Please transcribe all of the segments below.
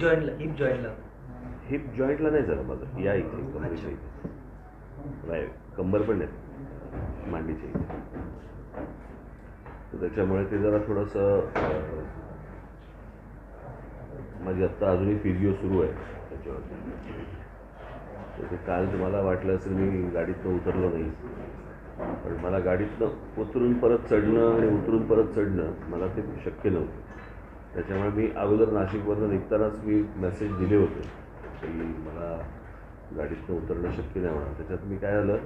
Heap जॉईंटला नाही झालं माझं, या इथे कमरेच्या इथे नाही, कंबर पण नाही, मांडीच्या इथे. तर त्याच्यामुळे ते जरा थोडंसं माझी आत्ता अजूनही फिजिओ सुरू आहे त्याच्यावरती. तर ते काल तुम्हाला वाटलं असेल मी गाडीतनं उतरलो नाही, पण मला गाडीतनं उतरून परत चढणं आणि उतरून परत चढणं मला ते शक्य नव्हतं. त्याच्यामुळे मी अगोदर नाशिकवरनं निघतानाच मी मेसेज दिले होते की मला गाडीतनं उतरणं शक्य नाही होणार. त्याच्यात मी काय झालं,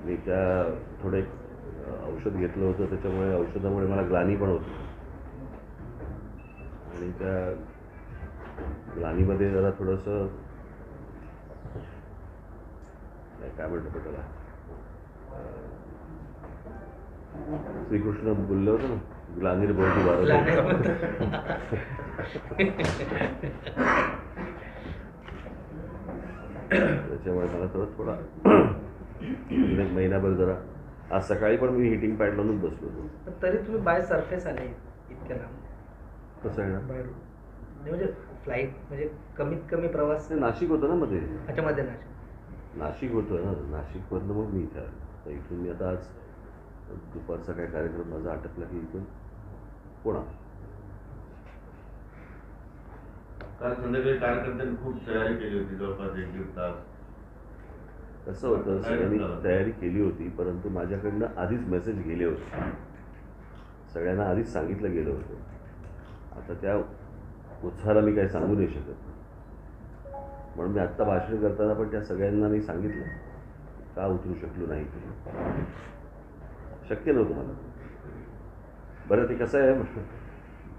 मी त्या थोडं एक औषध घेतलं होतं, त्याच्यामुळे औषधामुळे मला ग्लानी पण होती आणि त्या ग्लानीमध्ये जरा थोडंसं काय म्हणतो त्याला, श्रीकृष्ण बोललं होतं ना, ग्लानीर बहुती वारं. त्याच्यामुळे मला थोडा एक महिनाभर जरा, आज सकाळी पण मी हिटिंग पॅड लावूनच बसलो होतो. तरी तुम्ही बाय सरफेस आले इतक्या लांब, कसं आहे ना, म्हणजे फ्लाईट म्हणजे कमीत कमी प्रवास. नाशिक होतं ना मध्ये, मध्ये नाशिक होतं ना, नाशिकवरनं मग मी इथं आलो. तर इथून मी आता आज दुपारचा काय कार्यक्रम माझा आटपला की इथून पुणा. काल संध्याकाळी कार्यकर्त्यांनी खूप तयारी केली होती, जवळपास 1-1.5 तास. कसं होतं, सगळ्यांनी तयारी केली होती, परंतु माझ्याकडनं आधीच मेसेज गेले होते, सगळ्यांना आधीच सांगितलं गेलं होतं. आता त्या उत्साहाला मी काही सांगू नाही शकत, म्हणून मी आत्ता भाषण करताना पण त्या सगळ्यांना मी सांगितलं का उतरू शकलो नाही, शक्य नव्हतं मला. बरं, ते कसं आहे,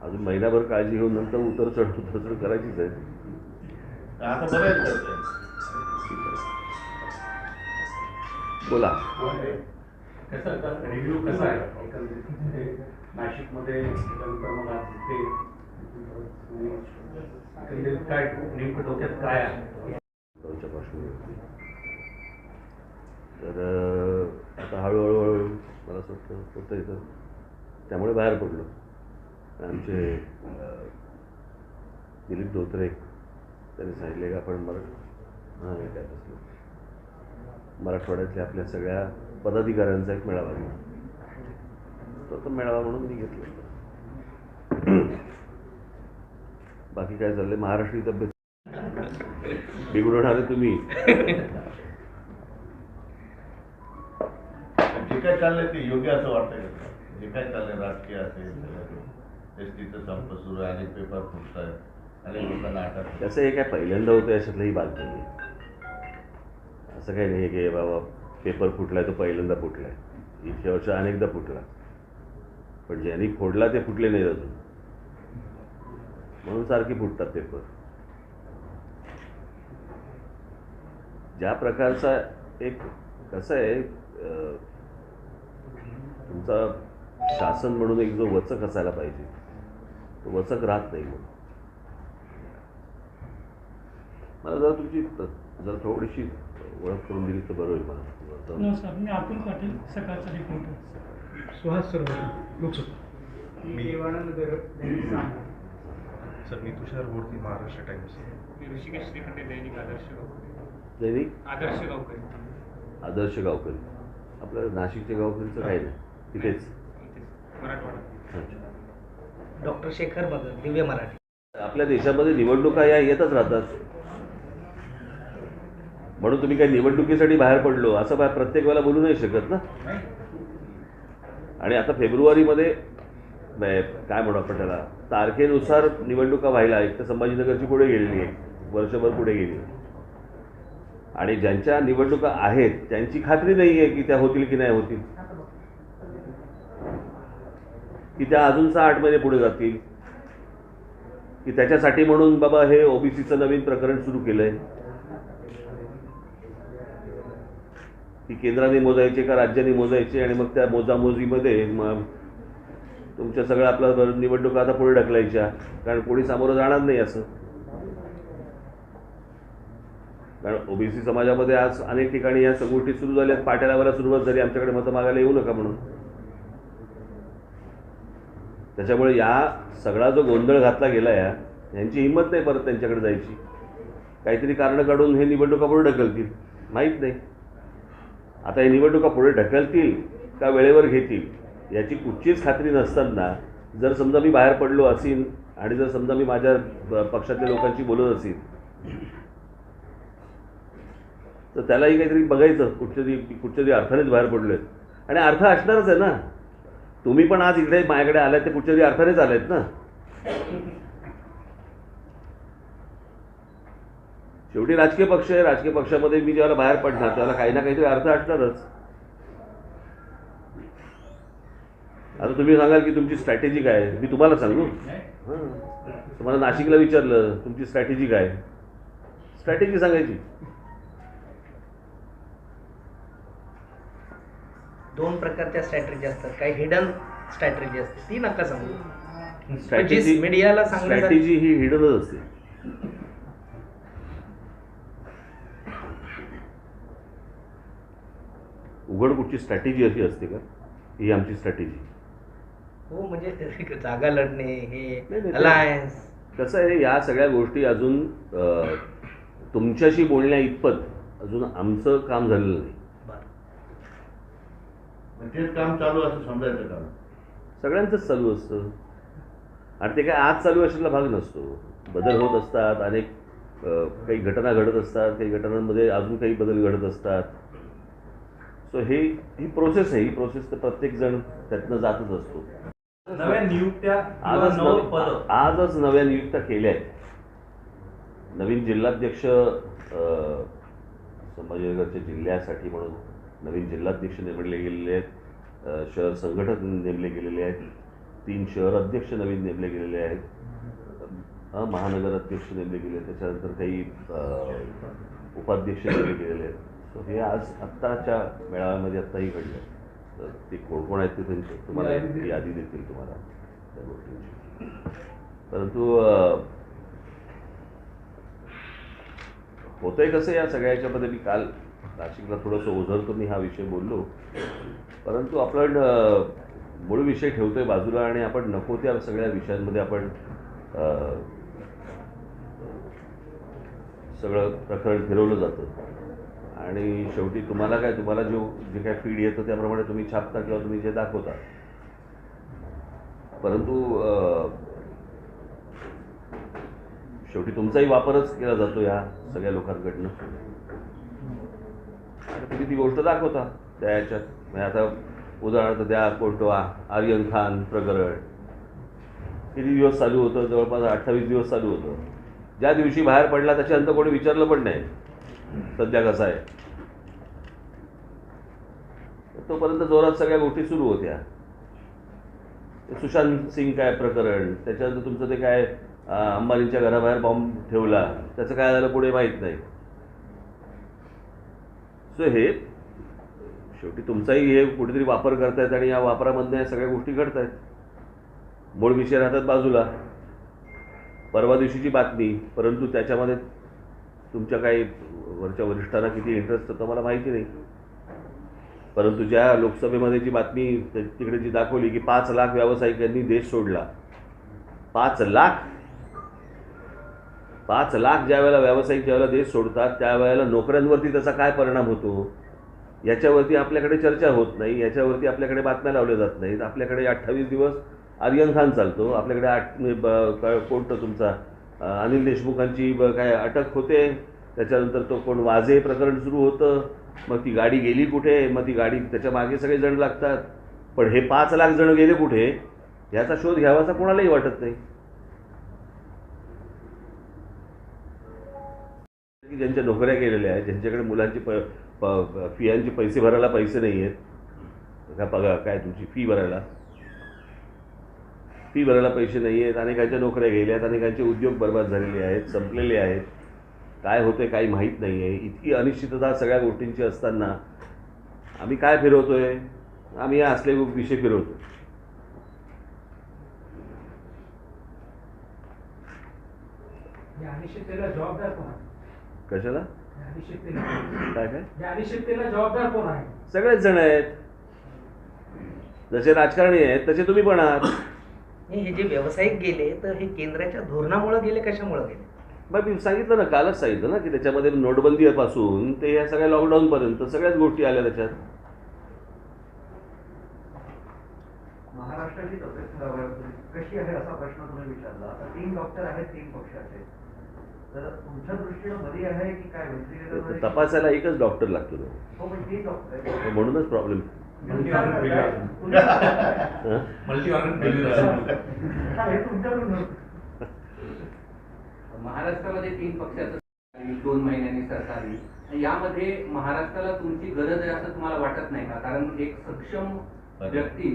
अजून महिनाभर काळजी घेऊन नंतर उतर चढ करायचीच आहे. आता बरं आहे. बोला. रिव्ह्यू कसा आहे नाशिकमध्ये, मग काय नेमकं डोक्यात काय आहे पार्श्वभूमीवरती. तर आता हळूहळू मला असं वाटतं होतं येतं, त्यामुळे बाहेर पडलो. आमचे दिलीप धोत्रे त्यांनी सांगितले की आपण मराठवाड्यातल्या आपल्या सगळ्या पदाधिकाऱ्यांचा एक मेळावा घेऊ. तो मेळावा म्हणून मी घेतला. बाकी काय चाललंय, महाराष्ट्रीय तब्येत बिघडवणारे तुम्ही. जे काय चाललंय ते योग्य असं वाटतंय का? जे काय चाललंय राजकीय असेल, एसटीचं संप सुरू आहे, अनेक पेपर फुटत आहेत, अनेक लोकांना अटक. त्याचं हे काय पहिल्यांदा होतं याच्यातलंही बात नाही. असं काही नाही की बाबा पेपर फुटलाय तो पहिल्यांदा फुटलाय, इतक्या वर्ष अनेकदा फुटला, पण ज्यांनी फोडला ते फुटले नाहीत अजून, म्हणून सारखी फुटतात पेपर. ज्या प्रकारचा एक कसं आहे, तुमचा शासन म्हणून एक जो वचक असायला पाहिजे तो वचक राहत नाही. मग मला जरा तुमची जरा थोडीशी ओळख करून दिली तर बरं होईल. मला नमस्कार, मी अतुल पाटील, सकाळचा रिपोर्टर. सुहास सर लोकसभा. मी सर मी तुषार मूर्ती, महाराष्ट्र टाइम्स. मी ऋषिकेश श्रीखंडे, दैनिक आदर्श गावकरी. दैनिक आदर्श गावकरी. आदर्श गावकरी. आपल्या नाशिकच्या गावकरीचं काय नाही, तिथेच मराठवाडा. डॉक्टर शेखर बघर, दिव्य मराठी. आपल्या देशामध्ये निवडणुका या येतच राहतात, म्हणून तुम्ही काही निवडणुकीसाठी बाहेर पडलो असं प्रत्येक वेळेला बोलू नाही शकत ना. आणि आता फेब्रुवारीमध्ये काय म्हणू आपण त्याला, तारखेनुसार निवडणुका व्हायला, एक तर संभाजीनगरची पुढे गेलेली आहे, वर्षभर पुढे गेली, आणि ज्यांच्या निवडणुका आहेत त्यांची खात्री नाही आहे की त्या होतील की नाही होतील, की त्या अजून 6-8 महिने पुढे जातील, की त्याच्यासाठी म्हणून बाबा हे ओबीसीचं नवीन प्रकरण सुरू केलंय, की केंद्राने मोजायचे का राज्याने मोजायचे, आणि मग त्या मोजामोजीमध्ये मग तुमच्या सगळं आपलं निवडणुका आता पुढे ढकलायच्या, कारण कोणी सामोरं जाणार नाही असं. कारण ओबीसी समाजामध्ये आज अनेक ठिकाणी या गोष्टी सुरू झाल्यात, पाट्या लावायला सुरुवात झाली, आमच्याकडे मतं मागायला येऊ नका म्हणून. त्याच्यामुळे या सगळा जो गोंधळ घातला गेला यांची हिंमत नाही परत त्यांच्याकडे जायची. काहीतरी कारणं काढून हे निवडणुका पुढे ढकलतील, माहीत नाही. आता हे निवडणुका पुढे ढकलतील का वेळेवर घेतील याची कुठचीच खात्री नसताना जर समजा मी बाहेर पडलो असेल आणि जर समजा मी माझ्या पक्षातल्या लोकांशी बोलत असेल तर त्यालाही काहीतरी बघायचं, कुठच्या तरी अर्थानेच बाहेर पडलो आहेत. आणि अर्थ असणारच आहे ना. तुम्ही पण आज इकडे माझ्याकडे आलात ते कुठच्या तरी अर्थानेच आलेत ना. शेवटी राजकीय पक्ष आहे. राजकीय पक्षामध्ये मी ज्याला बाहेर पडणार त्याला काही ना काहीतरी अर्थ असणारच. आता तुम्ही सांगाल की तुमची स्ट्रॅटेजी काय आहे, मी तुम्हाला सांगू. तुम्हाला नाशिकला विचारलं तुमची स्ट्रॅटेजी काय, स्ट्रॅटेजी सांगायची. दोन प्रकारच्या स्ट्रॅटेजी असतात, काही हिडन स्ट्रॅटेजी असते ती नका सांगू. स्ट्रॅटेजी मीडियाला सांगण्यासाठी स्ट्रॅटेजी ही हिडनच असते. उघड कुठची स्ट्रॅटेजी अशी असते का ही आमची स्ट्रॅटेजी. हो म्हणजे जागा लढणे नाही, हे नाही, अलायन्स. कसं आहे या सगळ्या गोष्टी अजून तुमच्याशी बोलण्या इतपत अजून आमचं काम झालेलं नाही. तेच काम चालू असं समजायचं काम. सगळ्यांचंच चालू असतं आणि ते काय आज चालू असलेला भाग नसतो. बदल होत असतात, अनेक काही घटना घडत असतात, काही घटनांमध्ये अजून काही बदल घडत असतात. सो ही प्रोसेस आहे. ही प्रोसेस तर प्रत्येकजण त्यातनं जातच असतो. नव्या नियुक्त्या आजच नव्या नियुक्त्या केल्या आहेत. नवीन जिल्हाध्यक्ष संभाजीनगरच्या जिल्ह्यासाठी म्हणून नवीन जिल्हाध्यक्ष नेमले गेलेले आहेत. शहर संघटक नेमले गेलेले आहेत. 3 शहर अध्यक्ष नवीन नेमले गेलेले आहेत. महानगर अध्यक्ष नेमले गेले. त्याच्यानंतर काही उपाध्यक्ष नेमले गेलेले आहेत. सो हे आज आत्ताच्या मेळाव्यामध्ये आत्ताही घडलं. तर ते कोण कोण आहेत ते त्यांची तुम्हाला यादी देतील तुम्हाला त्या गोष्टींची. परंतु होतंय कसं या सगळ्या याच्यामध्ये, मी काल नाशिकला थोडंसं ओझरतो मी हा विषय बोललो, परंतु आपण मूळ विषय ठेवतोय बाजूला आणि आपण नको त्या सगळ्या विषयांमध्ये आपण सगळं प्रकरण फिरवलं जातं. आणि शेवटी तुम्हाला जे काय फीड येतं त्याप्रमाणे तुम्ही छापता किंवा तुम्ही जे दाखवता. परंतु शेवटी तुमचाही वापरच केला जातो या सगळ्या लोकांकडनं आणि तुम्ही ती गोष्ट दाखवता त्या ह्याच्यात. म्हणजे आता उदाहरणार्थ द्या कोणतो आर्यन खान प्रकरण किती दिवस चालू होतं, जवळपास 28 दिवस चालू होतं. ज्या दिवशी बाहेर पडला त्याच्यानंतर कोणी विचारलं पण नाही सध्या कसा आहे. तोपर्यंत जोरात सगळ्या गोष्टी सुरू होत्या. सुशांत सिंग काय प्रकरण, त्याच्यानंतर तुमचं ते काय अंबानींच्या घराबाहेर बॉम्ब ठेवला, त्याचं काय झालं पुढे माहीत नाही. सो हे शेवटी तुमचाही हे कुठेतरी वापर करतायत आणि या वापरामधल्या सगळ्या गोष्टी घडतायत. मूळ विषय राहतात बाजूला. परवा दिवशीची बातमी, परंतु त्याच्यामध्ये तुमच्या काही वरच्या वरिष्ठांना किती इंटरेस्ट होतं मला माहिती नाही. परंतु ज्या लोकसभेमध्ये जी बातमी तिकडे जी दाखवली की 5 लाख व्यावसायिकांनी देश सोडला. 5 लाख ज्या वेळेला व्यावसायिक ज्यावेळेला देश सोडतात त्यावेळेला नोकऱ्यांवरती त्याचा काय परिणाम होतो याच्यावरती आपल्याकडे चर्चा होत नाही. याच्यावरती आपल्याकडे बातम्या लावल्या जात नाहीत. आपल्याकडे 28 दिवस आर्यन खान चालतो. आपल्याकडे कोणतं तुमचा अनिल देशमुखांची काय अटक होते. त्याच्यानंतर तो कोण वाझे प्रकरण सुरू होतं. मग ती गाडी गेली कुठे, मग ती गाडी त्याच्या मागे सगळे जण लागतात. पण हे 5 लाख जण गेले कुठे याचा शोध घ्यावासा कोणालाही वाटत नाही. की ज्यांच्या नोकऱ्या गेलेल्या आहेत, ज्यांच्याकडे मुलांची फियांचे पैसे भरायला पैसे नाही आहेत, काय तुमची फी भरायला पैसे नाही आहेत. अनेकांच्या नोकऱ्या गेल्या आहेत. अनेकांचे उद्योग बर्बाद झालेले आहेत, संपलेले आहेत. काय होते काही माहीत नाही आहे. इतकी अनिश्चितता सगळ्या गोष्टींची असताना आम्ही काय फिरवतोय, आम्ही या असले विषय फिरवतो. जबाबदार कोण आहे? कशाला काय जबाबदार कोण आहे? सगळेच जण आहेत. जसे राजकारणी आहेत तसे तुम्ही पण आहात. हे जे व्यावसायिक गेले तर हे केंद्राच्या धोरणामुळे गेले, कशामुळे गेले? मग मी सांगितलं ना, कालच सांगितलं ना, की त्याच्यामध्ये नोटबंदीपासून ते ह्या सगळ्या लॉकडाऊनपर्यंत सगळ्याच गोष्टी आल्या त्याच्यात. महाराष्ट्राची तब्येत कशी आहे असा प्रश्न तुम्ही विचारला. आता 3 डॉक्टर आहेत 3 पक्षाचे, तर तुमच्या दृष्टीनं बरी आहे की काय? व्हेंटिलेटर तपासायला एकच डॉक्टर लागतो ना. हो, पण 3 डॉक्टर आहेत. म्हणूनच प्रॉब्लेम. मल्टी ऑर्गन फेल्युअर हे तुमच्याकडून होतं. महाराष्ट्रामध्ये 3 पक्षाचं 2 महिन्यांनी सरकार येईल. यामध्ये महाराष्ट्राला तुमची गरज आहे असं तुम्हाला वाटत नाही का? कारण एक सक्षम व्यक्ती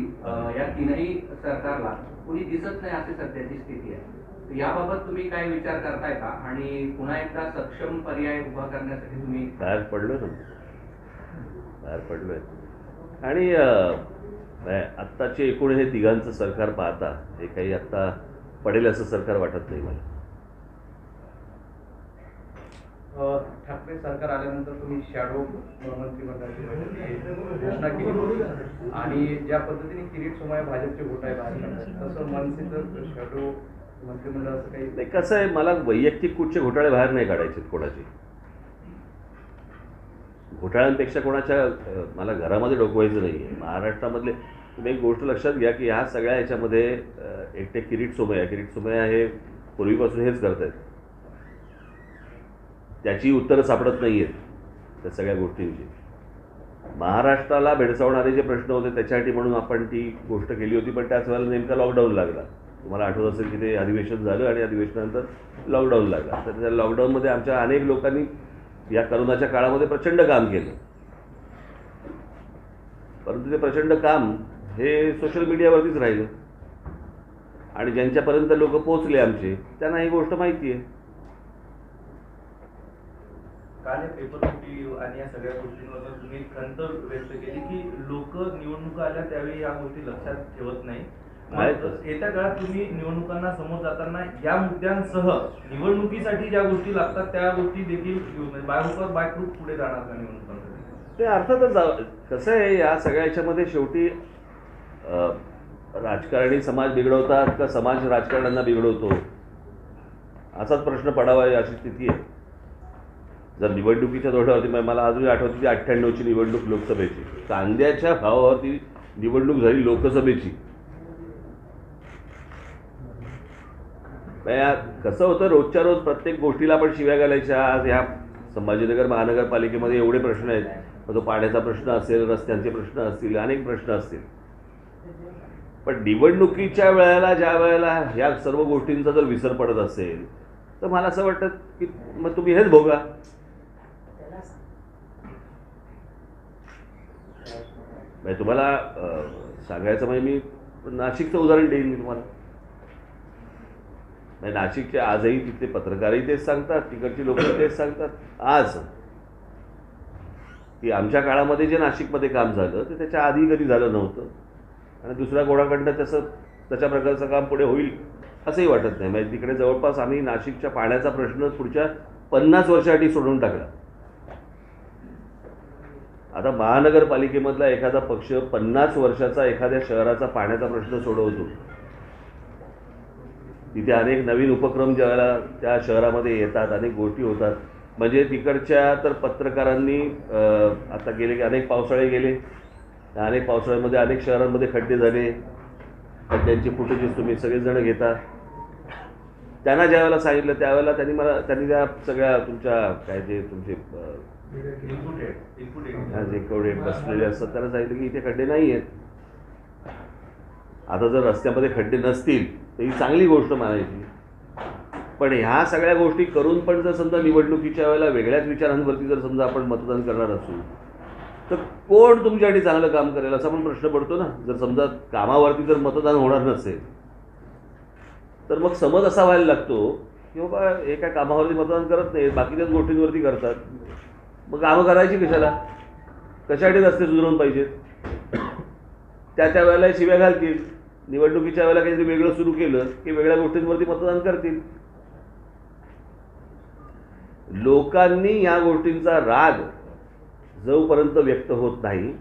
या तीनही सरकारला कुणी दिसत नाही अशी सध्याची स्थिती आहे. तर याबाबत तुम्ही काय विचार करताय का? आणि पुन्हा एकदा सक्षम पर्याय उभा करण्यासाठी तुम्ही बाहेर पडलोय. आणि आत्ताचे एकूण हे तिघांचं सरकार पाहता हे काही आत्ता पडेल असं सरकार वाटत नाही मला. ठाकरे सरकार आल्यानंतर तुम्ही शॅडो मंत्रिमंडळाची घोषणा केली आणि ज्या पद्धतीने किरीट सोमय्या भाजपचे घोटाळे बाहेर काढतात, तसं मनसेचं शॅडो मंत्रिमंडळ असं काही नाही. कसं आहे, मला वैयक्तिक कुठचे घोटाळे बाहेर नाही काढायचे कोणाचे. घोटाळ्यांपेक्षा कोणाच्या मला घरामध्ये डोकवायचं नाही आहे. महाराष्ट्रामधले तुम्ही एक गोष्ट लक्षात घ्या की ह्या सगळ्या ह्याच्यामध्ये एकटे किरीट सोमय्या हे पूर्वीपासून हेच करत आहेत. त्याची उत्तरं सापडत नाही आहेत त्या सगळ्या गोष्टींची. महाराष्ट्राला भेडसावणारे जे प्रश्न होते त्याच्यासाठी म्हणून आपण ती गोष्ट केली होती, पण त्याच वेळेला नेमका लॉकडाऊन लागला. तुम्हाला आठवत असेल की ते अधिवेशन झालं आणि अधिवेशनानंतर लॉकडाऊन लागला. तर त्या लॉकडाऊनमध्ये आमच्या अनेक लोकांनी या करोनाच्या काळामध्ये प्रचंड काम केलं, परंतु ते प्रचंड काम हे सोशल मीडियावरतीच राहिलं आणि ज्यांच्यापर्यंत लोक पोहोचले आमचे त्यांना ही गोष्ट माहिती आहे. काल या पेपरफुटी आणि या सगळ्या गोष्टींवर तुम्ही खंत व्यक्त केली की लोक निवडणुका आल्या त्यावेळी या गोष्टी लक्षात ठेवत नाही. येत्या काळात तुम्ही निवडणुकांना समोर जाताना या मुद्द्यांसह निवडणुकीसाठी ज्या गोष्टी लागतात त्या गोष्टी देखील घेऊन बायक्रूप पुढे जाणार का निवडणुकांसाठी? ते अर्थातच. कसं आहे, या सगळ्या याच्यामध्ये शेवटी राजकारणी समाज बिघडवतात का समाज राजकारण्यांना बिघडवतो असाच प्रश्न पडावा अशी स्थिती आहे. जर निवडणुकीच्या तोट्यावरती मला अजूनही आठवते की 98ची निवडणूक लोकसभेची, कांद्याच्या भावावरती निवडणूक झाली लोकसभेची. कसं होतं, रोजच्या रोज प्रत्येक गोष्टीला आपण शिव्या घालायच्या. आज ह्या संभाजीनगर महानगरपालिकेमध्ये एवढे प्रश्न आहेत, मग तो पाण्याचा प्रश्न असेल, रस्त्यांचे प्रश्न असतील, अनेक प्रश्न असतील. पण निवडणुकीच्या वेळेला ज्या वेळेला ह्या सर्व गोष्टींचा जर विसर पडत असेल तर मला असं वाटतं की मग तुम्ही हेच भोगा. म्हणजे तुम्हाला सांगायचं म्हणजे मी नाशिकचं उदाहरण देईन मी तुम्हाला. म्हणजे नाशिकचे आजही तिथले पत्रकारही तेच सांगतात, तिकडची लोक तेच सांगतात आज की आमच्या काळामध्ये जे नाशिकमध्ये काम झालं ते त्याच्या आधी कधी झालं नव्हतं आणि दुसऱ्या कोणाकडनं तशा प्रकारचं काम पुढे होईल असंही वाटत नाही. म्हणजे तिकडे जवळपास आम्ही नाशिकच्या पाण्याचा प्रश्न पुढच्या 50 वर्षासाठी सोडून टाकला. आता महानगरपालिकेमधला एखादा पक्ष 50 वर्षाचा एखाद्या शहराचा पाण्याचा प्रश्न सोडवतो. तिथे अनेक नवीन उपक्रम ज्यावेळेला त्या शहरामध्ये येतात, अनेक गोष्टी होतात. म्हणजे तिकडच्या तर पत्रकारांनी आता गेले की अनेक पावसाळे गेले, त्या अनेक पावसाळ्यामध्ये अनेक शहरांमध्ये खड्डे झाले. खड्ड्यांचे फुटेजेस तुम्ही सगळेजण घेता. त्यांना ज्या वेळेला सांगितलं त्यावेळेला त्यांनी त्या सगळ्या तुमच्या काय जे तुमचे जे केवढे बसलेले असतात त्यांना सांगितलं की इथे खड्डे नाही आहेत. आता जर रस्त्यामध्ये खड्डे नसतील तर ही चांगली गोष्ट मानायची. पण ह्या सगळ्या गोष्टी करून पण जर समजा निवडणुकीच्या वेळेला वेगळ्याच विचारांवरती जर समजा आपण मतदान करणार असू तर कोण तुमच्यासाठी चांगलं काम करेल असा पण प्रश्न पडतो ना. जर समजा कामावरती जर मतदान होणार नसेल तर मग समज असा व्हायला लागतो की बाबा हे काय कामावरती मतदान करत नाही, बाकीच्याच गोष्टींवरती करतात. मग कामं करायची कशाला? कशासाठी रस्ते सुधारून पाहिजेत? त्या वेळेला शिव्या घालतील. निवडणुकीच्या वेळेला काहीतरी वेगळं सुरू केलं की वेगळ्या गोष्टींवरती मतदान करतील. लोकांनी या गोष्टींचा राग जोपर्यंत व्यक्त होत नाही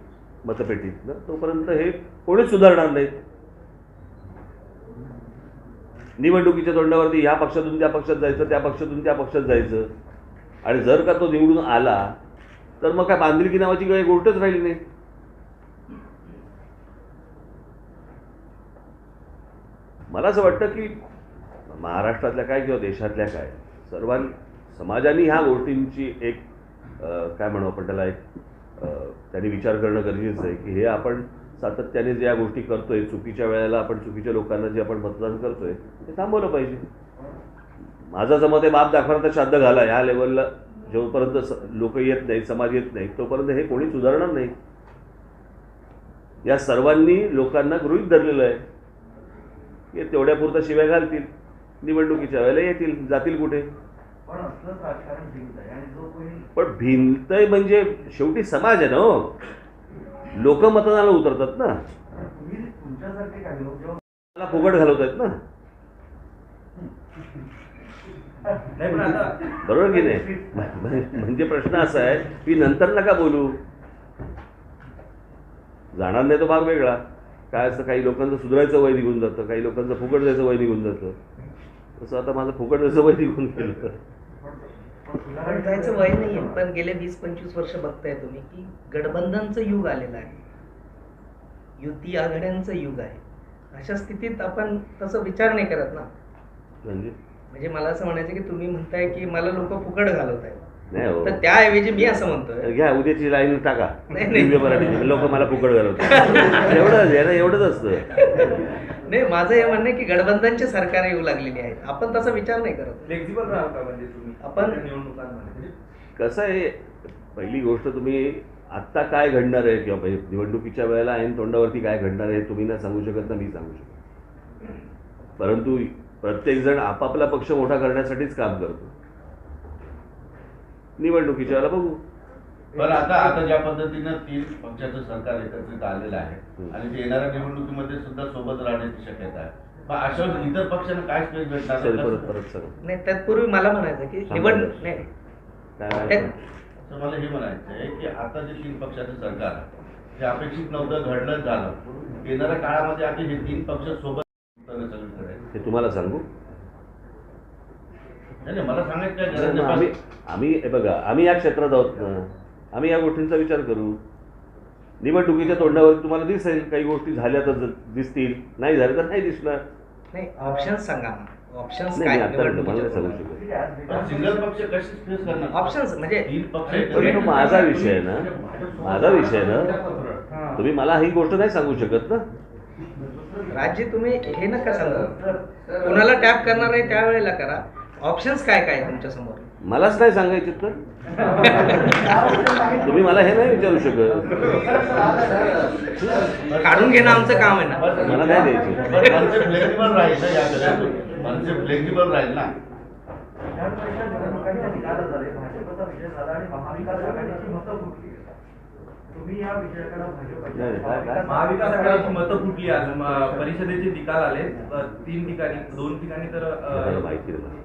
मतपेटीतनं तोपर्यंत हे कोणीच सुधारणार नाहीत. निवडणुकीच्या तोंडावरती ह्या पक्षातून त्या पक्षात जायचं, त्या पक्षातून त्या पक्षात जायचं. आणि जर का तो निवडून आला तर मग काय बांधिलकी नावाची काही गोष्टच राहिली नाही. मला असं वाटतं की महाराष्ट्रातल्या काय किंवा देशातल्या काय सर्वांनी समाजाने ह्या गोष्टींची एक काय म्हणू आपण त्याला एक त्यांनी विचार करणं गरजेचं आहे की हे आपण सातत्याने जे या गोष्टी करतोय, चुकीच्या वेळेला आपण चुकीच्या लोकांना जे आपण मतदान करतोय ते थांबवलं पाहिजे. माझं असं मत आहे, बाप दाखवणार तर श्राद्ध घाला. ह्या लेवलला जोपर्यंत लोक येत नाहीत, समाज येत नाही, तोपर्यंत हे कोणी सुधारणार नाही. या सर्वांनी लोकांना गृहीत धरलेलं आहे की तेवढ्यापुरता शिव्या घालतील, निवडणुकीच्या वेळेला येतील, जातील कुठे. पण असलंच राजकारण भिंत आहे आणि जो कोणी पण भिंतय म्हणजे शेवटी समाज आहे ना हो. लोक मतदानाला उतरतात ना, तुम्ही तुमच्यासारखे काही लोक जेव्हा मला फुकट घालवत आहेत ना, नाही पण आता बरोबर की नाही. म्हणजे प्रश्न असा आहे की नंतर नका बोलू, जाणार नाही तो भाग वेगळा. काय असतं, काही लोकांचं सुधारायचं वय निघून जातं, काही लोकांचं फुकट जायचं वय निघून जातं. तसं आता माझं फुकट जायचं वय निघून गेलं. पण जायचं वय नाही आहे, पण गेले 20-25 वर्ष बघताय तुम्ही की गठबंधनचं युग आलेलं आहे, युती आघाड्यांचं युग आहे. अशा स्थितीत आपण तसं विचार नाही करत ना. म्हणजे मला असं म्हणायचं की तुम्ही म्हणताय की मला लोक फुकट घालवत आहेत, नाही हो, तर त्याऐवजी मी असं म्हणतोय घ्या उद्याची लाईन टाका नाही, नाही. दिव्य मराठीची, लोक मला फुकट घालवतात. एवढंच आहे ना, एवढंच असतं. नाही, माझं हे म्हणणं आहे की गठबंधनची सरकार येऊ लागलेली आहेत, आपण तसा विचार नाही करत. फ्लेक्झिबल राहाल का म्हणजे तुम्ही आपण- त्या निवडणुकांमध्ये? कसं आहे, पहिली गोष्ट तुम्ही आत्ता काय घडणार आहे किंवा निवडणुकीच्या वेळेला ऐन तोंडावरती काय घडणार आहे तुम्ही ना सांगू शकत ना मी सांगू शकत. परंतु प्रत्येकजण आपापला पक्ष मोठा करण्यासाठीच काम करतो. निवडणुकीच्या वेळेला बघू. पण आता ज्या पद्धतीनं 3 पक्षाचं सरकार एकत्रित आलेलं आहे आणि ते येणाऱ्या निवडणुकीमध्ये सुद्धा सोबत राहण्याची शक्यता आहे. मग अशा वेळेस इतर पक्षांना काय स्पेस सॉरी, भेटणार? परत सांगा. नाही, त्यातपूर्वी मला म्हणायचं की निवडणूक नाही काय त्या- म्हणायचं? तर मला हे म्हणायचं आहे की आता जे 3 पक्षाचं सरकार आहे हे अपेक्षित नव्हतं, घडणंच झालं. येणाऱ्या काळामध्ये आता हे 3 पक्ष सोबत सगळीकडे. हे तुम्हाला सांगू. नाही, मला सांगायचं काय गरज आम्ही नाही. आम्ही हे बघा, आम्ही या क्षेत्रात आहोत ना, आम्ही या गोष्टींचा विचार करू. निवडणुकीच्या तोंडावर तुम्हाला दिसेल, काही गोष्टी झाल्या तर दिसतील, नाही झाल्या तर नाही दिसणार. नाही, ऑप्शन्स सांगा ना. ऑप्शन्स नाही, काय मी आता तुम्हाला निवडणुकीच्या सांगू तोंडावर? शकत. पण सिंगल पक्ष कशी फेस करणार? ऑप्शन्स म्हणजे 3 पक्ष पण तो माझा विषय आहे ना, माझा विषय आहे ना. तुम्ही मला ही गोष्ट नाही सांगू शकत ना. राज्य तुम्ही हे नका सांगू, कुणाला टॅप करणार आहे त्यावेळेला करा. ऑप्शन्स काय काय तुमच्या समोर? मलाच नाही सांगायचे तर तुम्ही मला हे नाही विचारू शकत. काढून घेणं आमचं काम आहे ना. मला नाही द्यायचे. मनसे फ्लेक्झिबल राहील ना याकडे, मनसे फ्लेक्झिबल राहील ना. विधानपरिषद निवडणुकांच्या निकालात झाले, भाजपचा विजय झाला आणि महाविकास आघाडीची मतं फुटली. तुम्ही या विजयाकडे नाही, काय- काय? महाविकास आघाडीची मतं फुटली. आज परिषदेचे निकाल आले 3 ठिकाणी, 2 ठिकाणी तर मला माहिती नाही.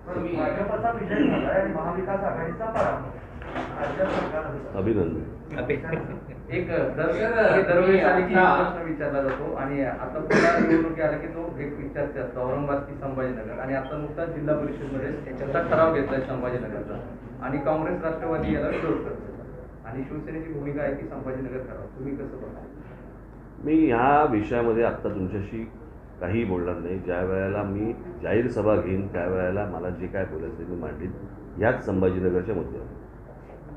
भाजपचा विजय झाला आणि महाविकास आघाडीचा पराभव. राज्य सरकार अभिनंदन. एक दरवेळेस आली की एक प्रश्न विचारला जातो आणि आता पुन्हा निवडणुकी आल्या की तो एक विचारते असतो, औरंगाबाद की संभाजीनगर. आणि आता नुकताच जिल्हा परिषदमध्ये त्याचा ठराव घेतलाय संभाजीनगरचा आणि काँग्रेस राष्ट्रवादी याला विरोध करतो आणि शिवसेनेची भूमिका आहे की संभाजीनगर करावं. तुम्ही कसं बघता? मी ह्या विषयामध्ये आत्ता तुमच्याशी काही बोलणार नाही. ज्या वेळेला मी जाहीर सभा घेईन त्यावेळेला मला जे काय बोलायचं मी मांडीन ह्याच संभाजीनगरच्या मुद्द्यावर.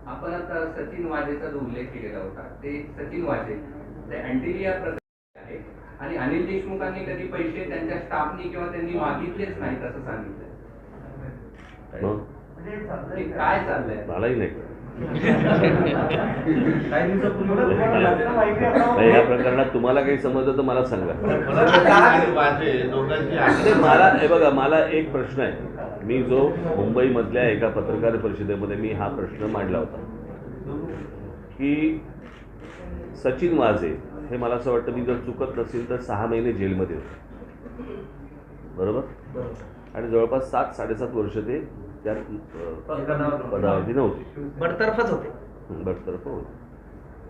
आपण आता सचिन वाझेचा जो उल्लेख केलेला होता, ते सचिन वाझे ते अँटिलिया प्रकरण आहे आणि अनिल देशमुखांनी कधी पैसे त्यांच्या स्टाफनी किंवा त्यांनी मागितलेच नाहीत असं सांगितलंय. मग म्हणजे हे चाललंय काय चाललंय? मलाही नाही कळत. काही दिवसापूर्वी नाही, ह्या प्रकरणात तुम्हाला काही समजलं तर मला सांगा. आणि वाजे दोघांची ते मला हे बघा, मला एक प्रश्न आहे. मी जो मुंबईमधल्या एका पत्रकार परिषदेमध्ये मी हा प्रश्न मांडला होता की सचिन वाझे हे मला असं वाटतं मी जर चुकत नसेल तर 6 महिने जेलमध्ये होते, बरोबर? आणि जवळपास 7-7.5 वर्ष ते त्या पदावरती नव्हते, बडतर्फच होते. बडतर्फ होते.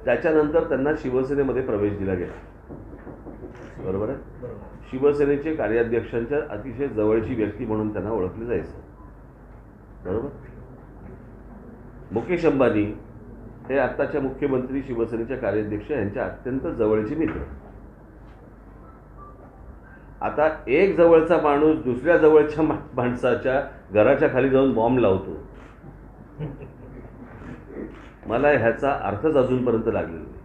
त्याच्यानंतर त्यांना शिवसेनेमध्ये प्रवेश दिला गेला. बरोबर आहे. बरोबर. शिवसेनेचे कार्याध्यक्षांच्या अतिशय जवळची व्यक्ती म्हणून त्यांना ओळखलं जायचं. बरोबर. मुकेश अंबानी हे आत्ताच्या मुख्यमंत्री शिवसेनेच्या कार्याध्यक्ष यांच्या अत्यंत जवळचे मित्र. आता एक जवळचा माणूस दुसऱ्या जवळच्या माणसाच्या घराच्या खाली जाऊन बॉम्ब लावतो. मला ह्याचा अर्थच अजूनपर्यंत लागलेला नाही.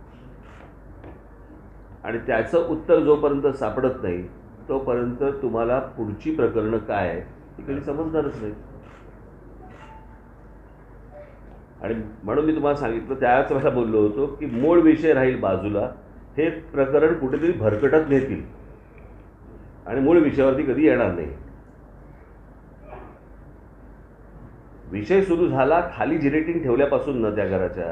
आणि त्याचं उत्तर जोपर्यंत सापडत नाही तोपर्यंत तुम्हाला पुढची प्रकरणं काय आहे ती कधी समजणारच नाही. आणि म्हणून मी तुम्हाला सांगितलं, त्याच वेळेला बोललो होतो की मूळ विषय राहील बाजूला, हे प्रकरण कुठेतरी भरकटत नेतील आणि मूळ विषयावरती कधी येणार नाही. विषय सुरू झाला खाली जिरेटिंग ठेवल्यापासून ना त्या घराच्या.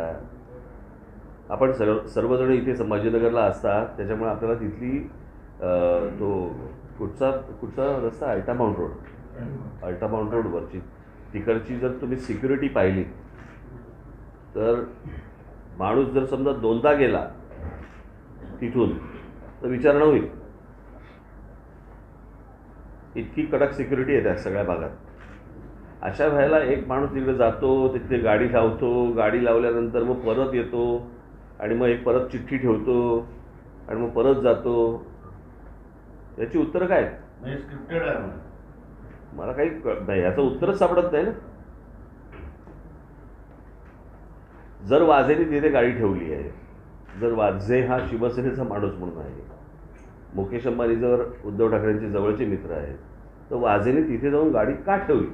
आपण सर्वजण इथे संभाजीनगरला असतात, त्याच्यामुळे आपल्याला तिथली तो कुठचा रस्ता, अल्टा माउंट रोडवरची तिकडची जर तुम्ही सिक्युरिटी पाहिली तर माणूस जर समजा 2दा गेला तिथून तर विचारणा होईल. इतकी कडक सिक्युरिटी आहे त्या सगळ्या भागात. अशा वेळेला एक माणूस तिकडे जातो, तिथे गाडी लावतो, गाडी लावल्यानंतर मग परत येतो आणि मग एक परत चिठ्ठी ठेवतो आणि मग परत जातो. याची उत्तरं काय? म्हणजे स्क्रिप्टेड आहे म्हणा. मला काही याचं उत्तरच सापडत नाही ना. जर वाझेने तिथे गाडी ठेवली आहे, जर वाझे हा शिवसेनेचा माणूस म्हणून आहे, मुकेश अंबानी जर उद्धव ठाकरेंचे जवळचे मित्र आहेत, तर वाझेने तिथे जाऊन गाडी का ठेवली?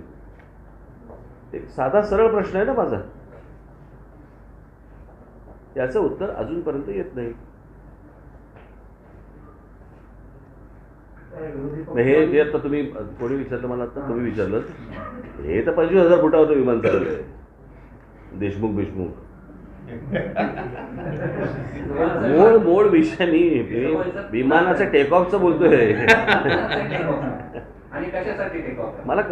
एक साधा सरळ प्रश्न आहे ना माझा. याचं उत्तर अजूनपर्यंत येत नाही. हे जे आता तुम्ही कोणी विचारलं मला, आता तुम्ही विचारलं, हे तर 25,000 फुटावरचं विमान चाललं आहे. देशमुख मूळ विषय मी विमानाचं टेक ऑफचं बोलतोय. आणि कशासाठी टेक ऑफ? मला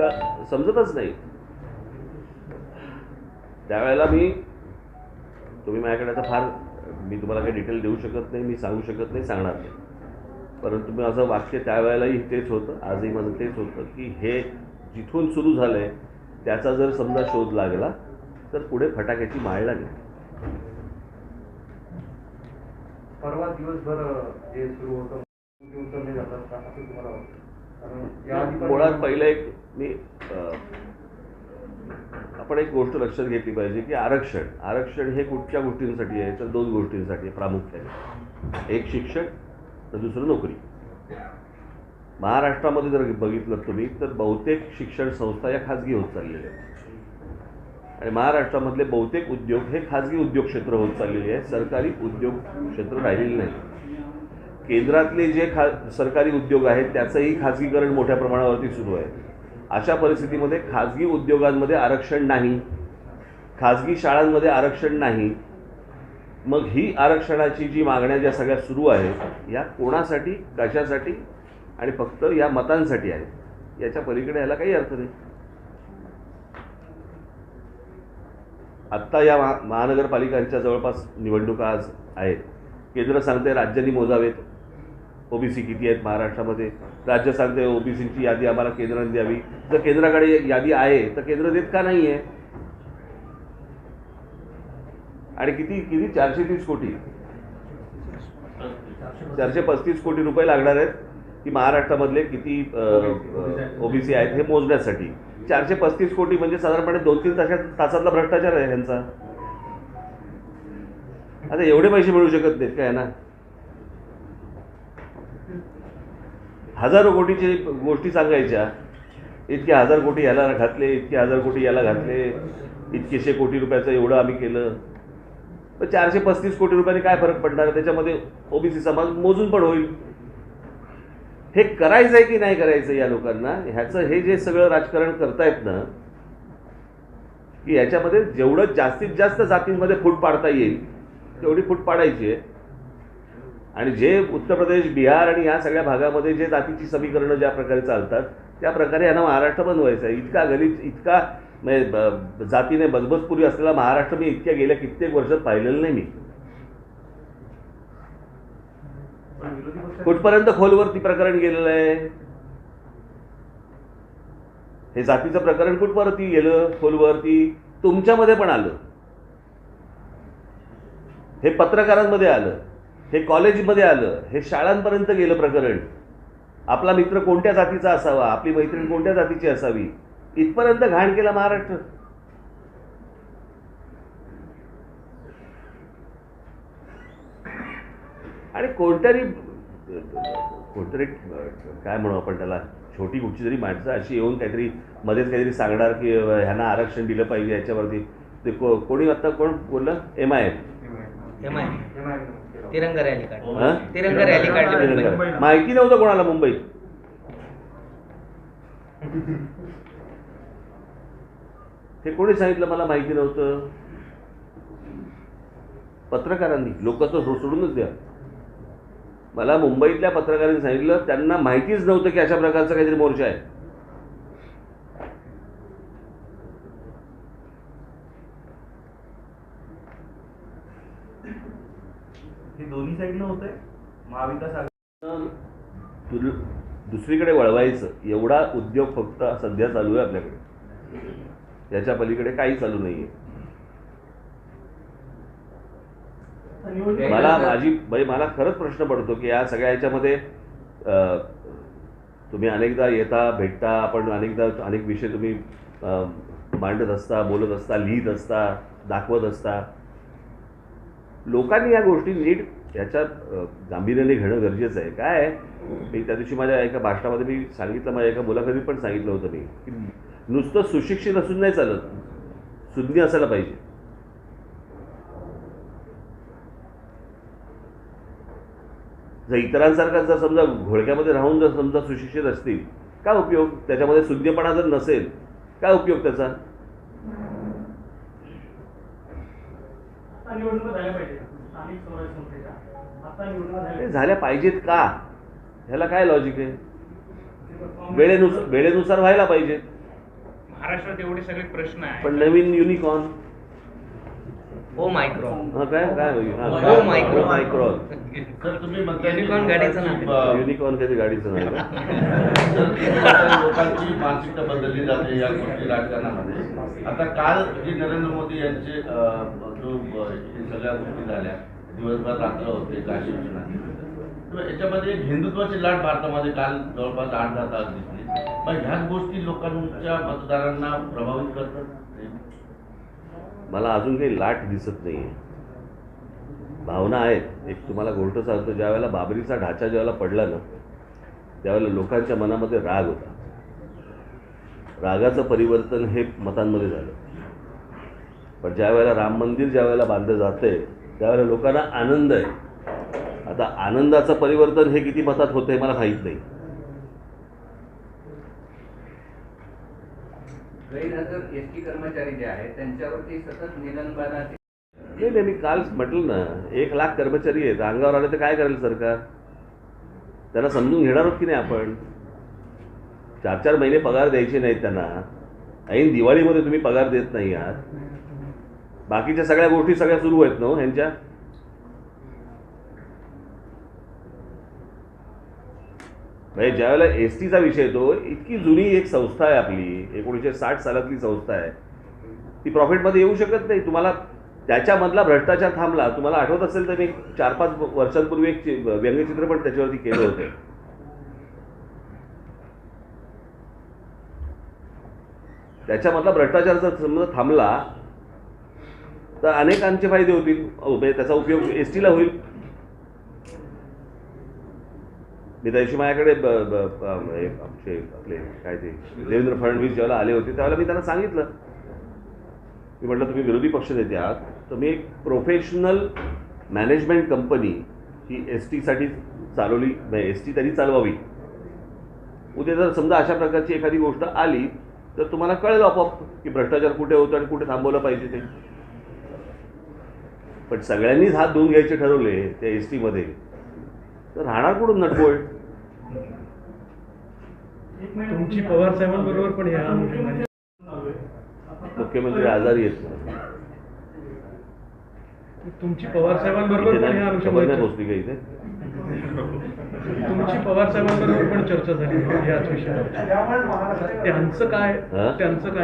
समजतच नाही. त्यावेळेला तुम्ही माझ्याकडे आता फार मी तुम्हाला काही डिटेल देऊ शकत नाही, मी सांगू शकत नाही, सांगणार नाही. परंतु मी असं वाक्य त्यावेळेलाही तेच होतं, आजही माझं तेच होतं की हे जिथून सुरू झालं आहे त्याचा जर समजा शोध लागला तर पुढे फटाक्याची माळ लागेल. परवा दिवसभर जे सुरू होतं उचलले जातात का असं तुम्हाला वाटतं? कारण याआधी पण मुळात पहिलं आपण एक गोष्ट लक्षात घेतली पाहिजे की आरक्षण हे कुठच्या गोष्टींसाठी आहे तर 2 गोष्टींसाठी प्रामुख्याने. एक शिक्षण तर दुसरं नोकरी. महाराष्ट्रामध्ये जर बघितलं तुम्ही तर बहुतेक शिक्षण संस्था या खाजगी होत चाललेल्या आहेत आणि महाराष्ट्रामधले बहुतेक उद्योग हे खाजगी उद्योग क्षेत्र होत चाललेले आहे, सरकारी उद्योग क्षेत्र राहिलेले नाही. केंद्रातले जे सरकारी उद्योग आहेत त्याचंही खाजगीकरण मोठ्या प्रमाणावरती सुरू आहे. अशा परिस्थितीमध्ये खाजगी उद्योगांमध्ये आरक्षण नाही, खाजगी शाळांमध्ये आरक्षण नाही. मग ही आरक्षणाची जी मागण्या ज्या सगळ्या सुरू आहेत या कोणासाठी, कशासाठी आणि फक्त या मतांसाठी आहेत, याच्या पलीकडे याला काही अर्थ नाही. आत्ता या महानगरपालिकांच्या जवळपास निवडणुका आज आहेत. केंद्र सांगते राज्यांनी मोजावेत ओबीसी किती आहेत महाराष्ट्रामध्ये. राज्य सांगते ओबीसीची यादी आम्हाला केंद्राने द्यावी. जर केंद्राकडे यादी आहे तर केंद्र देत का नाही आहे? आणि किती 430 कोटी 435 कोटी रुपये लागणार आहेत की महाराष्ट्रामधले किती ओबीसी आहेत हे मोजण्यासाठी. 435 कोटी म्हणजे साधारणपणे 2-3 तासातला भ्रष्टाचार आहे ह्यांचा. आता एवढे पैसे मिळू शकत नाहीत काय ना? हजारो कोटीची गोष्टी सांगायच्या, इतके 1000 कोटी याला घातले, इतके 1000 कोटी याला घातले, इतकेशे कोटी रुपयाचं एवढं आम्ही केलं. पण 435 कोटी रुपयांनी काय फरक पडणार? त्याच्यामध्ये ओबीसी समाज मोजून पण होईल. हे करायचं आहे की नाही करायचं या लोकांना, ह्याचं हे जे सगळं राजकारण करतायत ना, की याच्यामध्ये जेवढं जास्तीत जास्त जातींमध्ये फूट पाडता येईल तेवढी फूट पाडायची आहे. आणि जे उत्तर प्रदेश, बिहार आणि या सगळ्या भागामध्ये जे जातीची समीकरणं ज्या प्रकारे चालतात त्या प्रकारे यांना महाराष्ट्र बनवायचं आहे. इतका गरीब, इतका जातीने बजबजपुरी असलेला महाराष्ट्र मी इतक्या गेल्या कित्येक वर्षात पाहिलेलं नाही मी. पण विरोधी पक्ष कुठपर्यंत खोलवरती प्रकरण गेलेलं आहे? हे जातीचं प्रकरण कुठवरती गेलं? खोलवरती तुमच्यामध्ये पण आलं, हे पत्रकारांमध्ये आलं, हे कॉलेजमध्ये आलं, हे शाळांपर्यंत गेलं प्रकरण. आपला मित्र कोणत्या जातीचा असावा, आपली मैत्रीण कोणत्या जातीची असावी, इथपर्यंत घाण केला महाराष्ट्र. आणि कोणतरी काय म्हणू आपण त्याला, छोटी कुठची तरी माणसं अशी येऊन काहीतरी मध्येच काहीतरी सांगणार की ह्यांना आरक्षण दिलं पाहिजे याच्यावरती. ते कोणी आता कोण बोललं? MIM तिरंगा रॅली हा? काढली, तिरंगा रॅली काढली मुंबईत. माहिती नव्हतं कोणाला मुंबईत. हे कोणी सांगितलं? मला माहिती नव्हतं. पत्रकारांनी. लोक तर सोडूनच द्या, मला मुंबईतल्या पत्रकारांनी सांगितलं त्यांना माहितीच नव्हतं की अशा प्रकारचा काहीतरी मोर्चा आहे. हे दोन्ही साईडनं होतंय. महाविकास आघाडी दुसरीकडे वळवायचं एवढा उद्योग फक्त सध्या चालू आहे आपल्याकडे. याच्या पलीकडे काही चालू नाहीये. मला खरंच प्रश्न पडतो की या सगळ्या याच्यामध्ये तुम्ही अनेकदा येता, भेटता, आपण अनेक विषय तुम्ही मांडत असता, बोलत असता, लिहित असता, दाखवत असता. लोकांनी या गोष्टी नीट याच्यात गांभीर्याने घेणं गरजेचं आहे. काय आहे, मी त्या दिवशी माझ्या एका भाषणामध्ये मी सांगितलं, माझ्या एका मुलाखतीत पण सांगितलं होतं मी, की नुसतं सुशिक्षित असून नाही चालत, सुज्ञ असायला पाहिजे. जर इतरांसारखा जर समजा घोळक्यामध्ये राहून जर समजा सुशिक्षित असतील, काय उपयोग? त्याच्यामध्ये सुज्ञपणा जर नसेल, काय उपयोग त्याचा? झाल्या पाहिजेत का? ह्याला काय लॉजिक आहे? वेळेनुसार व्हायला पाहिजेत. महाराष्ट्रात एवढे सगळे प्रश्न आहेत, पण नवीन युनिकॉर्न मायक्रॉन काय मायक्रॉन सर तुम्ही म्हणताय युनिकॉर्न गाडीचं नाव. युनिकॉर्न कधी गाडीचं नाही. लोकांची मानसिकता बदलली जाते या गोष्टी राजकारणामध्ये. आता काल जे नरेंद्र मोदी यांचे सगळ्या गोष्टी झाल्या, दिवसभर रात्र होते काशी विश्वनाथ, याच्यामध्ये हिंदुत्वाची लाट भारतामध्ये काल जवळपास 8-10 तास दिसली. पण ह्याच गोष्टी लोकांच्या मतदारांना प्रभावित करतात. मला अजून काही लाट दिसत नाही आहे. भावना आहेत. एक तुम्हाला गोष्ट सांगतो, ज्या वेळेला बाबरीचा ढाचा ज्यावेळेला पडला ना, त्यावेळेला लोकांच्या मनामध्ये राग होता. रागाचं परिवर्तन हे मतांमध्ये झालं. पण ज्या वेळेला राम मंदिर ज्या वेळेला बांधलं जातंय त्यावेळेला लोकांना आनंद आहे. आता आनंदाचं परिवर्तन हे किती मतात होतं हे मला माहीत नाही. गैरहजर एसटी कर्मचारी जे आहेत त्यांच्यावरती सतत निलंबनाचे. नाही, मी काल म्हटलं ना, 1 लाख कर्मचारी आहेत. अंगावर आले तर काय करेल सरकार? त्यांना समजून घेणार आहोत की नाही आपण? 4-4 महिने पगार द्यायचे नाहीत त्यांना. ऐन दिवाळीमध्ये तुम्ही पगार देत नाही आहात. बाकीच्या सगळ्या गोष्टी सगळ्या सुरू आहेत ना ह्यांच्या. म्हणजे ज्यावेळेला एसटीचा विषय येतो, इतकी जुनी एक संस्था आहे आपली, 1960 सालातली संस्था आहे. ती प्रॉफिटमध्ये येऊ शकत नाही. तुम्हाला त्याच्यामधला भ्रष्टाचार थांबला. तुम्हाला आठवत असेल तर मी 4-5 वर्षांपूर्वी एक व्यंगचित्रपट त्याच्यावरती केलं होतं. त्याच्यामधला भ्रष्टाचार जर समजा थांबला तर अनेकांचे फायदे होतील. म्हणजे त्याचा उपयोग एसटीला होईल. मी त्या दिवशी माझ्याकडे आमचे आपले काय ते देवेंद्र फडणवीस ज्यावेळेला आले होते त्यावेळेला मी त्यांना सांगितलं, मी म्हटलं तुम्ही विरोधी पक्ष नेते आहात, तर मी एक प्रोफेशनल मॅनेजमेंट कंपनी ही एसटीसाठी चालवली, एसटी त्यांनी चालवावी. उद्या जर समजा अशा प्रकारची एखादी गोष्ट आली तर तुम्हाला कळेल आपोआप की भ्रष्टाचार कुठे होतं आणि कुठे थांबवलं पाहिजे ते. पण सगळ्यांनीच हात धुवून घ्यायचे ठरवले त्या एसटीमध्ये तर राहणार कुठून नटबोळ? तुमची पवार साहेबांबरोबर पण ह्या मुख्यमंत्री आजारी आहेत. तुमची पवार साहेबांबरोबर पण ह्या खबर नाही पोचली का इथे? तुमची पवार साहेबांबरोबर पण चर्चा झाली याच विषयावर. त्यामुळे महाराष्ट्र त्यांचं काय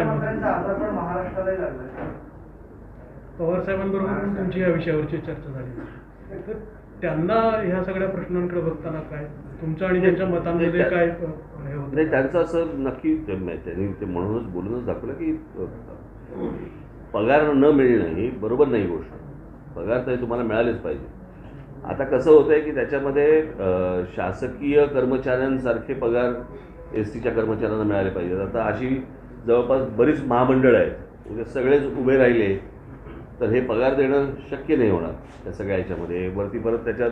मत? त्यांचा आजार पण महाराष्ट्रालाही लागला. पवार साहेबांबरोबर पण तुमची या विषयावरची चर्चा झाली. तर त्यांना ह्या सगळ्या प्रश्नांकडे बघताना काय तुमचं आणि त्यांच्या मतांमध्ये काय हे होतं? नाही, त्यांचं असं नक्की त्यांनी ते म्हणूनच बोलूनच दाखवलं की पगार न मिळणं ही बरोबर नाही गोष्ट. पगार तर तुम्हाला मिळालेच पाहिजे. आता कसं होतं आहे की त्याच्यामध्ये शासकीय कर्मचाऱ्यांसारखे पगार STच्या कर्मचाऱ्यांना मिळाले पाहिजेत. आता अशी जवळपास बरीच महामंडळं आहेत, उद्या सगळेच उभे राहिले तर हे पगार देणं शक्य नाही होणार त्या सगळ्या ह्याच्यामध्ये. वरती परत त्याच्यात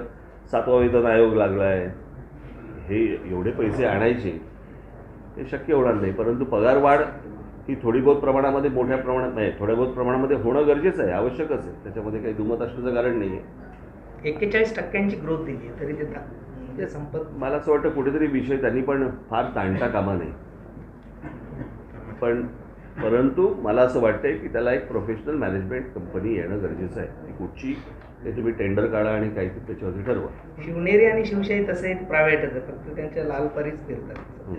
7वा वेतन आयोग लागला आहे. हे एवढे पैसे आणायचे हे शक्य होणार नाही. परंतु पगार वाढ ही थोडी बहुत प्रमाणामध्ये मोठ्या प्रमाणात नाही, थोड्या बहुत प्रमाणामध्ये होणं गरजेचं आहे, आवश्यकच आहे. त्याच्यामध्ये काही दुमत असण्याचं कारण नाही आहे. 41% ग्रोथ दिली आहे तरी ते म्हणजे संपत. मला असं वाटतं कुठेतरी विषय त्यांनी पण फार ताणता कामा नये. परंतु मला असं वाटतंय की त्याला एक प्रोफेशनल मॅनेजमेंट कंपनी येणं गरजेचं आहे. ती कुठची ते तुम्ही टेंडर काढा आणि काहीतरी त्याच्यावरती ठरवा. शिवनेरी आणि शिवशाही तसे प्रायव्हेटच आहे, फक्त त्यांच्या लाल परीच फिरतात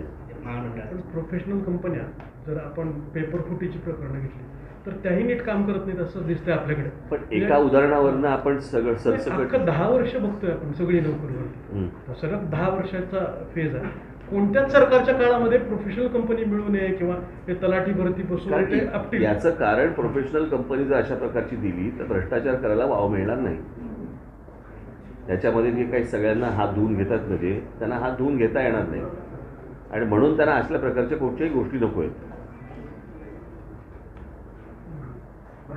महामंडळात. प्रोफेशनल कंपन्या जर आपण पेपर फुटीची प्रकरणं घेतली तर त्याही नीट काम करत नाहीत असं दिसतंय आपल्याकडे. पण एका उदाहरणावरनं आपण सगळं सरसकट अख्खं 10 वर्ष बघतोय आपण सगळी नोकरीवरती. सगळं 10 वर्षाचा फेज आहे. कोणत्याच सरकारच्या काळामध्ये प्रोफेशनल कंपनी मिळू नये किंवा हे तलाठी भरतीपासून ते कारण अपटील. की याचं कारण प्रोफेशनल कंपनी जर अशा प्रकारची दिली तर भ्रष्टाचार करायला वाव मिळणार नाही. त्याच्यामध्ये जे काही सगळ्यांना हात धुवून घेतात म्हणजे त्यांना हात धुवून घेता येणार नाही आणि म्हणून त्यांना असल्या प्रकारच्या कुठच्याही गोष्टी नको आहेत.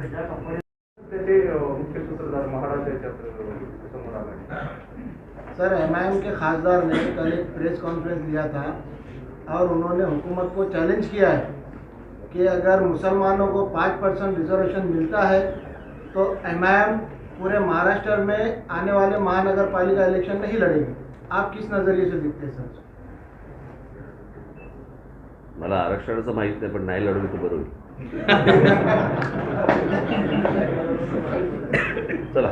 ज्या कंपनी त्याचे मुख्य सूत्रधार महाराज याच्यात समोर आला. सर, MIM के खासदार ने कल एक प्रेस कॉन्फ्रेंस लिया था और उन्होंने हुकूमत को चैलेंज किया है कि अगर मुसलमानों को 5% रिजर्वेशन मिलता है तो MIM पूरे महाराष्ट्र में आने वाले महानगर पालिका इलेक्शन नहीं लड़ेगी. आप किस नज़रिए से देखते हैं सर? मला आरक्षणाचं माहीत नाही, पण नाही लढवली तर बरं होईल. चला.